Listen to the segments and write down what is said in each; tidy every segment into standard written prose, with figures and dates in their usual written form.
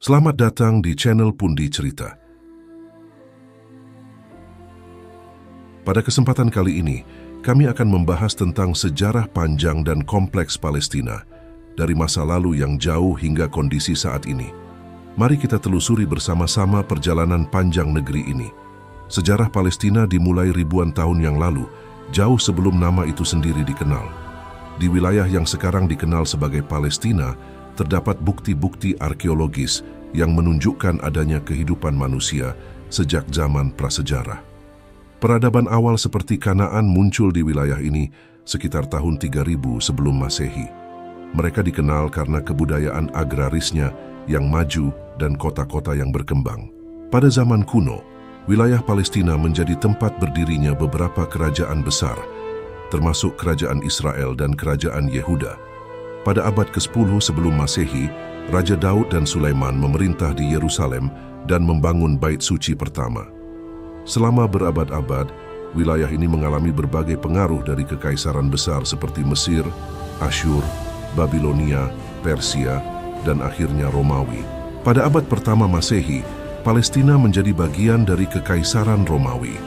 Selamat datang di channel Pundi Cerita. Pada kesempatan kali ini, kami akan membahas tentang sejarah panjang dan kompleks Palestina, dari masa lalu yang jauh hingga kondisi saat ini. Mari kita telusuri bersama-sama perjalanan panjang negeri ini. Sejarah Palestina dimulai ribuan tahun yang lalu, jauh sebelum nama itu sendiri dikenal. Di wilayah yang sekarang dikenal sebagai Palestina, terdapat bukti-bukti arkeologis yang menunjukkan adanya kehidupan manusia sejak zaman prasejarah. Peradaban awal seperti Kanaan muncul di wilayah ini sekitar tahun 3000 sebelum Masehi. Mereka dikenal karena kebudayaan agrarisnya yang maju dan kota-kota yang berkembang. Pada zaman kuno, wilayah Palestina menjadi tempat berdirinya beberapa kerajaan besar, termasuk Kerajaan Israel dan Kerajaan Yehuda. Pada abad ke-10 sebelum Masehi, Raja Daud dan Sulaiman memerintah di Yerusalem dan membangun Bait Suci pertama. Selama berabad-abad, wilayah ini mengalami berbagai pengaruh dari kekaisaran besar seperti Mesir, Asyur, Babilonia, Persia, dan akhirnya Romawi. Pada abad pertama Masehi, Palestina menjadi bagian dari kekaisaran Romawi.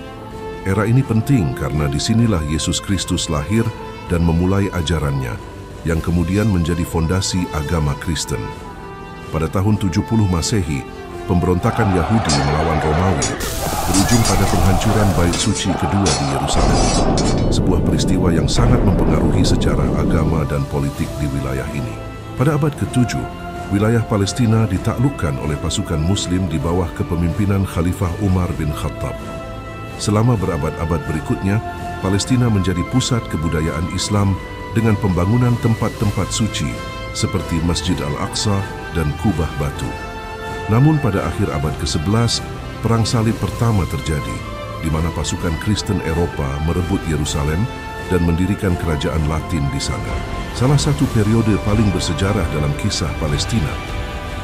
Era ini penting karena disinilah Yesus Kristus lahir dan memulai ajarannya, yang kemudian menjadi fondasi agama Kristen. Pada tahun 70 Masehi, pemberontakan Yahudi melawan Romawi berujung pada penghancuran Bait Suci kedua di Yerusalem, sebuah peristiwa yang sangat mempengaruhi sejarah agama dan politik di wilayah ini. Pada abad ke-7, wilayah Palestina ditaklukkan oleh pasukan Muslim di bawah kepemimpinan Khalifah Umar bin Khattab. Selama berabad-abad berikutnya, Palestina menjadi pusat kebudayaan Islam dengan pembangunan tempat-tempat suci seperti Masjid Al-Aqsa dan Kubah Batu. Namun pada akhir abad ke-11, Perang Salib pertama terjadi, di mana pasukan Kristen Eropa merebut Yerusalem dan mendirikan kerajaan Latin di sana. Salah satu periode paling bersejarah dalam kisah Palestina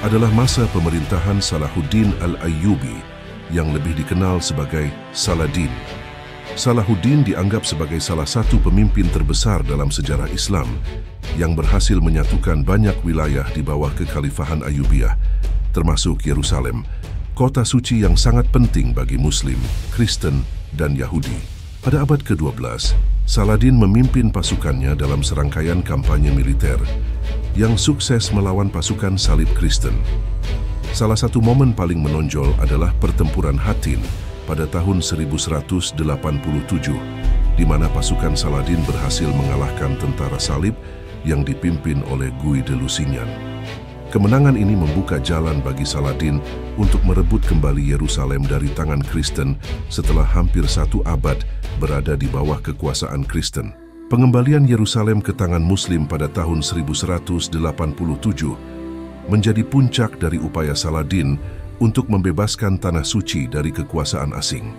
adalah masa pemerintahan Salahuddin Al-Ayyubi, yang lebih dikenal sebagai Saladin. Salahuddin dianggap sebagai salah satu pemimpin terbesar dalam sejarah Islam yang berhasil menyatukan banyak wilayah di bawah kekhalifahan Ayyubiyah, termasuk Yerusalem, kota suci yang sangat penting bagi Muslim, Kristen, dan Yahudi. Pada abad ke-12, Saladin memimpin pasukannya dalam serangkaian kampanye militer yang sukses melawan pasukan salib Kristen. Salah satu momen paling menonjol adalah pertempuran Hattin pada tahun 1187, di mana pasukan Saladin berhasil mengalahkan tentara salib yang dipimpin oleh Guy de Lusignan. Kemenangan ini membuka jalan bagi Saladin untuk merebut kembali Yerusalem dari tangan Kristen setelah hampir satu abad berada di bawah kekuasaan Kristen. Pengembalian Yerusalem ke tangan Muslim pada tahun 1187 menjadi puncak dari upaya Saladin untuk membebaskan tanah suci dari kekuasaan asing.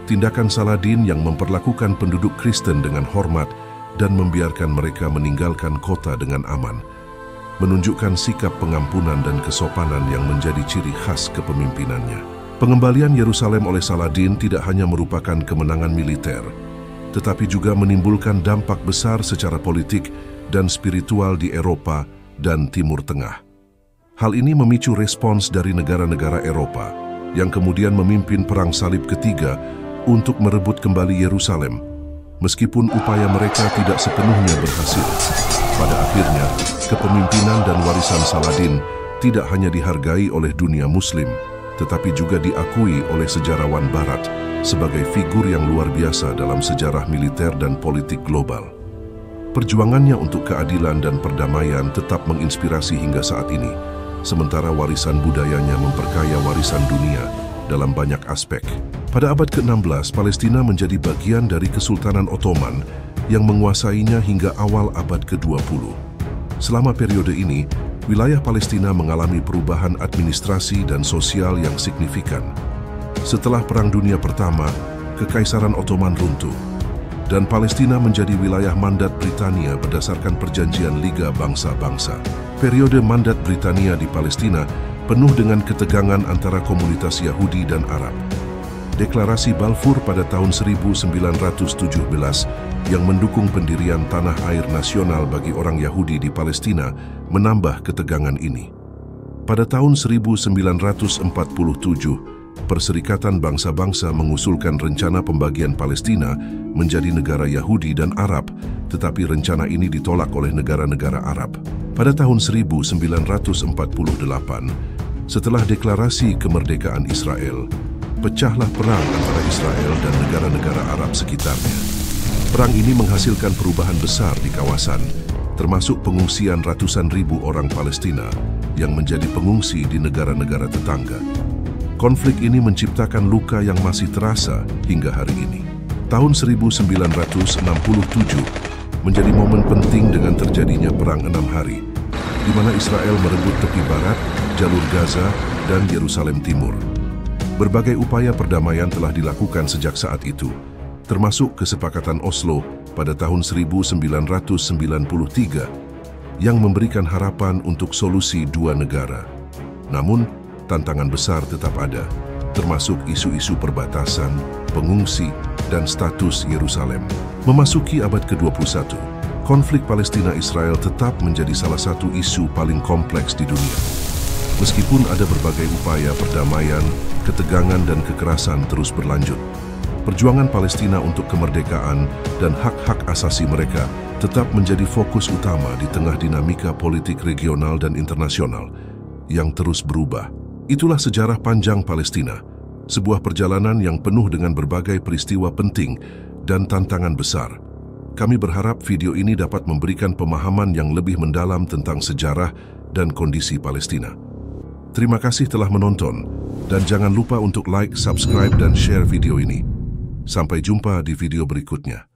Tindakan Saladin yang memperlakukan penduduk Kristen dengan hormat dan membiarkan mereka meninggalkan kota dengan aman, menunjukkan sikap pengampunan dan kesopanan yang menjadi ciri khas kepemimpinannya. Pengembalian Yerusalem oleh Saladin tidak hanya merupakan kemenangan militer, tetapi juga menimbulkan dampak besar secara politik dan spiritual di Eropa dan Timur Tengah. Hal ini memicu respons dari negara-negara Eropa yang kemudian memimpin Perang Salib ketiga untuk merebut kembali Yerusalem, meskipun upaya mereka tidak sepenuhnya berhasil. Pada akhirnya, kepemimpinan dan warisan Saladin tidak hanya dihargai oleh dunia Muslim, tetapi juga diakui oleh sejarawan Barat sebagai figur yang luar biasa dalam sejarah militer dan politik global. Perjuangannya untuk keadilan dan perdamaian tetap menginspirasi hingga saat ini, sementara warisan budayanya memperkaya warisan dunia dalam banyak aspek. Pada abad ke-16, Palestina menjadi bagian dari Kesultanan Ottoman yang menguasainya hingga awal abad ke-20. Selama periode ini, wilayah Palestina mengalami perubahan administrasi dan sosial yang signifikan. Setelah Perang Dunia Pertama, Kekaisaran Ottoman runtuh, dan Palestina menjadi wilayah mandat Britania berdasarkan Perjanjian Liga Bangsa-Bangsa. Periode mandat Britania di Palestina penuh dengan ketegangan antara komunitas Yahudi dan Arab. Deklarasi Balfour pada tahun 1917 yang mendukung pendirian tanah air nasional bagi orang Yahudi di Palestina menambah ketegangan ini. Pada tahun 1947, Perserikatan Bangsa-Bangsa mengusulkan rencana pembagian Palestina menjadi negara Yahudi dan Arab, tetapi rencana ini ditolak oleh negara-negara Arab. Pada tahun 1948, setelah deklarasi kemerdekaan Israel, pecahlah perang antara Israel dan negara-negara Arab sekitarnya. Perang ini menghasilkan perubahan besar di kawasan, termasuk pengungsian ratusan ribu orang Palestina yang menjadi pengungsi di negara-negara tetangga. Konflik ini menciptakan luka yang masih terasa hingga hari ini. Tahun 1967 menjadi momen penting dengan terjadinya Perang 6 Hari, di mana Israel merebut tepi barat, jalur Gaza, dan Yerusalem Timur. Berbagai upaya perdamaian telah dilakukan sejak saat itu, termasuk kesepakatan Oslo pada tahun 1993 yang memberikan harapan untuk solusi dua negara. Namun, tantangan besar tetap ada, termasuk isu-isu perbatasan, pengungsi, dan status Yerusalem. Memasuki abad ke-21, konflik Palestina-Israel tetap menjadi salah satu isu paling kompleks di dunia. Meskipun ada berbagai upaya perdamaian, ketegangan dan kekerasan terus berlanjut, perjuangan Palestina untuk kemerdekaan dan hak-hak asasi mereka tetap menjadi fokus utama di tengah dinamika politik regional dan internasional yang terus berubah. Itulah sejarah panjang Palestina, sebuah perjalanan yang penuh dengan berbagai peristiwa penting dan tantangan besar. Kami berharap video ini dapat memberikan pemahaman yang lebih mendalam tentang sejarah dan kondisi Palestina. Terima kasih telah menonton, dan jangan lupa untuk like, subscribe, dan share video ini. Sampai jumpa di video berikutnya.